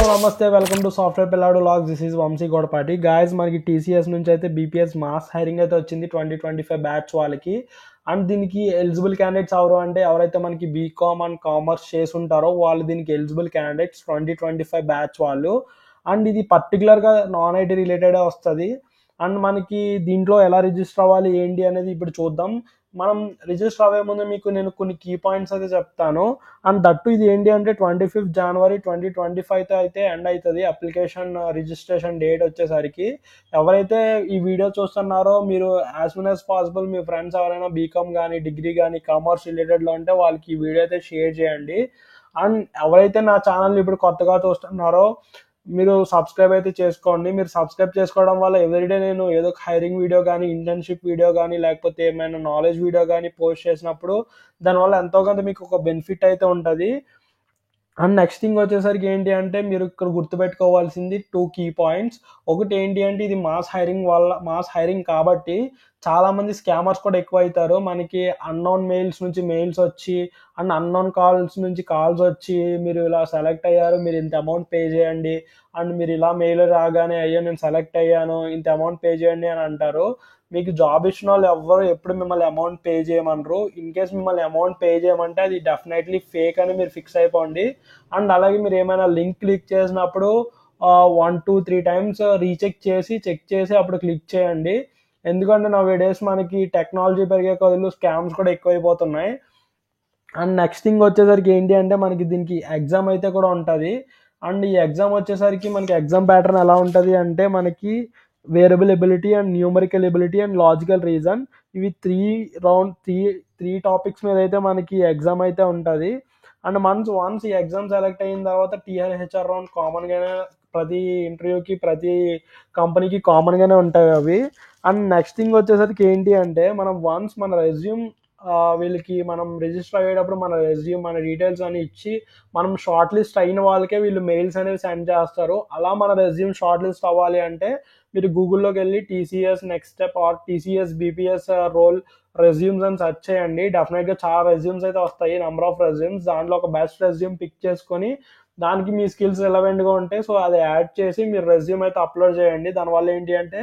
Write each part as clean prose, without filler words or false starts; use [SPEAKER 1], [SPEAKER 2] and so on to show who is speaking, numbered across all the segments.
[SPEAKER 1] నమస్తే welcome to software పిల్లాడు logs. This is Vamshi Godapati. Guys, మనకి టీసీఎస్ నుంచి అయితే బీపీఎస్ మాస్ హైరింగ్ అయితే వచ్చింది 2025 బ్యాచ్ వాళ్ళకి. అండ్ దీనికి ఎలిజిబుల్ క్యాండిడేట్స్ ఎవరు అంటే ఎవరైతే మనకి బీకామ్ అండ్ కామర్స్ చేసి ఉంటారో వాళ్ళు దీనికి ఎలిజిబుల్ క్యాండిడేట్స్ 2025 బ్యాచ్ వాళ్ళు. అండ్ ఇది పర్టికులర్గా నాన్ ఐటీ రిలేటెడే వస్తుంది. అండ్ మనకి దీంట్లో ఎలా రిజిస్టర్ అవ్వాలి ఏంటి అనేది ఇప్పుడు చూద్దాం. మనం రిజిస్టర్ అవ్వే ముందు మీకు నేను కొన్ని కీ పాయింట్స్ అయితే చెప్తాను. అండ్ దట్టు ఇది ఏంటి అంటే 25 జనవరి 2025 అయితే ఎండ్ అవుతుంది అప్లికేషన్ రిజిస్ట్రేషన్ డేట్ వచ్చేసరికి. ఎవరైతే ఈ వీడియో చూస్తున్నారో మీరు యాజ్ సూన్ యాజ్ పాసిబుల్ మీ ఫ్రెండ్స్ ఎవరైనా బీకామ్ కానీ డిగ్రీ కానీ కామర్స్ రిలేటెడ్లో ఉంటే వాళ్ళకి ఈ వీడియో అయితే షేర్ చేయండి. అండ్ ఎవరైతే నా ఛానల్ ఇప్పుడు కొత్తగా చూస్తున్నారో మీరు సబ్స్క్రైబ్ అయితే చేసుకోండి. మీరు సబ్స్క్రైబ్ చేసుకోవడం వల్ల ఎవ్రీడే నేను ఏదో ఒక హైరింగ్ వీడియో కానీ ఇంటర్న్షిప్ వీడియో కానీ లేకపోతే ఏమైనా నాలెడ్జ్ వీడియో కానీ పోస్ట్ చేసినప్పుడు దానివల్ల ఎంతో కొంత మీకు ఒక బెనిఫిట్ అయితే ఉంటుంది. అండ్ నెక్స్ట్ థింగ్ వచ్చేసరికి ఏంటి అంటే మీరు ఇక్కడ గుర్తుపెట్టుకోవాల్సింది 2 కీ పాయింట్స్. ఒకటి ఏంటి అంటే ఇది మాస్ హైరింగ్ కాబట్టి చాలామంది స్కామర్స్ కూడా ఎక్కువ అవుతారు. మనకి అన్నోన్ మెయిల్స్ నుంచి మెయిల్స్ వచ్చి అండ్ అన్నోన్ కాల్స్ నుంచి కాల్స్ వచ్చి మీరు ఇలా సెలెక్ట్ అయ్యారు, మీరు ఇంత అమౌంట్ పే చేయండి, అండ్ మీరు ఇలా మెయిల్ రాగానే అయ్యో నేను సెలెక్ట్ అయ్యాను ఇంత అమౌంట్ పే చేయండి అని అంటారు. మీకు జాబ్ ఇచ్చిన వాళ్ళు ఎవ్వరు ఎప్పుడు మిమ్మల్ని అమౌంట్ పే చేయమనరు. ఇన్ కేస్ మిమ్మల్ని అమౌంట్ పే చేయమంటే అది డెఫినెట్లీ ఫేక్ అని మీరు ఫిక్స్ అయిపోండి. అండ్ అలాగే మీరు ఏమైనా లింక్ క్లిక్ చేసినప్పుడు 1, 2, 3 టైమ్స్ చెక్ చేసి అప్పుడు క్లిక్ చేయండి. ఎందుకంటే నవ్ డేస్ మనకి టెక్నాలజీ పెరిగే కొద్దిలో స్కామ్స్ కూడా ఎక్కువైపోతున్నాయి. అండ్ నెక్స్ట్ థింగ్ వచ్చేసరికి ఏంటి అంటే మనకి దీనికి ఎగ్జామ్ అయితే కూడా ఉంటుంది. అండ్ ఈ ఎగ్జామ్ వచ్చేసరికి మనకి ఎగ్జామ్ ప్యాటర్న్ ఎలా ఉంటుంది అంటే మనకి variable ability and numerical ability and logical reason ఇవి త్రీ టాపిక్స్ మీద అయితే మనకి ఎగ్జామ్ అయితే ఉంటుంది. అండ్ వన్స్ ఈ ఎగ్జామ్ సెలెక్ట్ అయిన తర్వాత టీఆర్హెచ్ఆర్ రౌండ్ కామన్గానే ప్రతి ఇంటర్వ్యూకి ప్రతి కంపెనీకి కామన్గానే ఉంటాయి అవి. అండ్ నెక్స్ట్ థింగ్ వచ్చేసరికి ఏంటి అంటే మనం వన్స్ మన రెజ్యూమ్ వీళ్ళకి మనం రిజిస్టర్ అయ్యేటప్పుడు మన రెజ్యూమ్ మన డీటెయిల్స్ అని ఇచ్చి మనం షార్ట్ లిస్ట్ అయిన వాళ్ళకే వీళ్ళు మెయిల్స్ అనేవి సెండ్ చేస్తారు. అలా మన రెజ్యూమ్ షార్ట్ లిస్ట్ అవ్వాలి అంటే మీరు గూగుల్లోకి వెళ్ళి TCS next step or TCS BPS role resumes అని సెర్చ్ చేయండి. డెఫినెట్గా చాలా రెజ్యూమ్స్ అయితే వస్తాయి, నెంబర్ ఆఫ్ రెజ్యూమ్స్. దాంట్లో ఒక బెస్ట్ రెజ్యూమ్ పిక్ చేసుకొని దానికి మీ స్కిల్స్ రిలవెంట్గా ఉంటాయి, సో అది యాడ్ చేసి మీరు రెజ్యూమ్ అయితే అప్లోడ్ చేయండి. దానివల్ల ఏంటి అంటే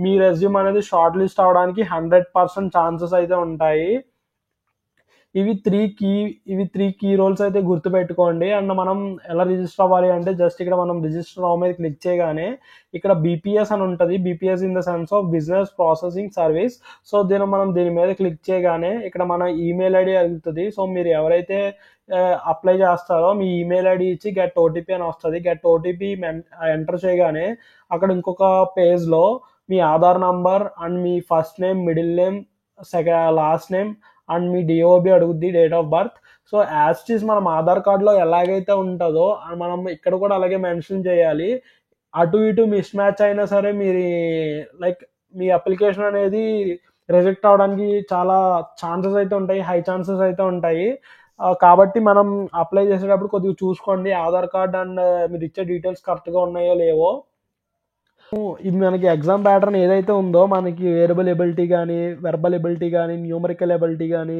[SPEAKER 1] మీ రెజ్యూమ్ అనేది షార్ట్ లిస్ట్ అవడానికి 100% ఛాన్సెస్ అయితే ఉంటాయి. ఇవి త్రీ కీ రోల్స్ అయితే గుర్తుపెట్టుకోండి. అండ్ మనం ఎలా రిజిస్టర్ అవ్వాలి అంటే జస్ట్ ఇక్కడ మనం రిజిస్టర్ అవ్వ మీద క్లిక్ చేయగానే ఇక్కడ బీపీఎస్ అని ఉంటుంది. BPS in the sense of business processing service. So దీని మీద క్లిక్ చేయగానే ఇక్కడ మన ఈమెయిల్ ఐడి అడుగుతుంది. సో మీరు ఎవరైతే అప్లై చేస్తారో మీ ఈమెయిల్ ఐడి ఇచ్చి గెట్ ఓటీపీ అని వస్తుంది. గెట్ ఓటీపీ ఎంటర్ చేయగానే అక్కడ ఇంకొక పేజ్లో మీ ఆధార్ నంబర్ అండ్ మీ first name middle name last name and మీ డిఓబి అడుగుద్ది, date of birth. So as it is మనం ఆధార్ కార్డులో ఎలాగైతే ఉంటుందో మనం ఇక్కడ కూడా అలాగే మెన్షన్ చేయాలి. అటు ఇటు మిస్ మ్యాచ్ అయినా సరే మీరు మీ అప్లికేషన్ అనేది రిజెక్ట్ అవడానికి చాలా ఛాన్సెస్ అయితే ఉంటాయి, హై ఛాన్సెస్ అయితే ఉంటాయి. కాబట్టి మనం అప్లై చేసేటప్పుడు కొద్దిగా చూసుకోండి ఆధార్ కార్డ్ అండ్ మీరు ఇచ్చే డీటెయిల్స్ కరెక్ట్గా ఉన్నాయో లేవో. ఇది మనకి ఎగ్జామ్ ప్యాటర్న్ ఏదైతే ఉందో మనకి వేరియబుల్ ఎబిలిటీ కానీ వెర్బల్ ఎబిలిటీ కానీ న్యూమరికల్ ఎబిలిటీ కానీ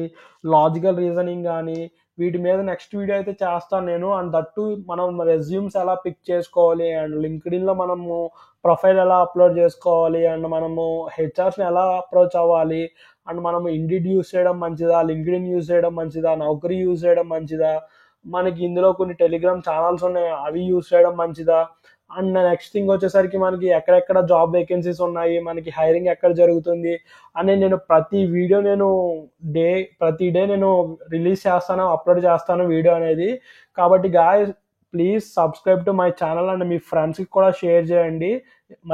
[SPEAKER 1] లాజికల్ రీజనింగ్ కానీ వీటి మీద నెక్స్ట్ వీడియో అయితే చేస్తాను నేను. అండ్ దట్టు మనం రెజ్యూమ్స్ ఎలా పిక్ చేసుకోవాలి అండ్ లింక్డ్ఇన్లో మనము ప్రొఫైల్ ఎలా అప్లోడ్ చేసుకోవాలి అండ్ మనము హెచ్ఆర్స్ని ఎలా అప్రోచ్ అవ్వాలి అండ్ మనము ఇండిడ్ యూజ్ చేయడం మంచిదా, లింక్డ్ఇన్ యూజ్ చేయడం మంచిదా, నౌకరీ యూజ్ చేయడం మంచిదా, మనకి ఇందులో కొన్ని టెలిగ్రామ్ ఛానల్స్ ఉన్నాయి అవి యూజ్ చేయడం మంచిదా. అండ్ నెక్స్ట్ థింగ్ వచ్చేసరికి మనకి ఎక్కడెక్కడ జాబ్ వేకెన్సీస్ ఉన్నాయి, మనకి హైరింగ్ ఎక్కడ జరుగుతుంది అని నేను ప్రతి డే నేను రిలీజ్ చేస్తాను, అప్లోడ్ చేస్తాను వీడియో అనేది. కాబట్టి guys please subscribe to my channel and మీ ఫ్రెండ్స్కి కూడా షేర్ చేయండి.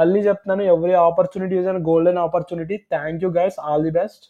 [SPEAKER 1] మళ్ళీ చెప్తున్నాను, every opportunity is an golden opportunity. Thank you guys, all the best.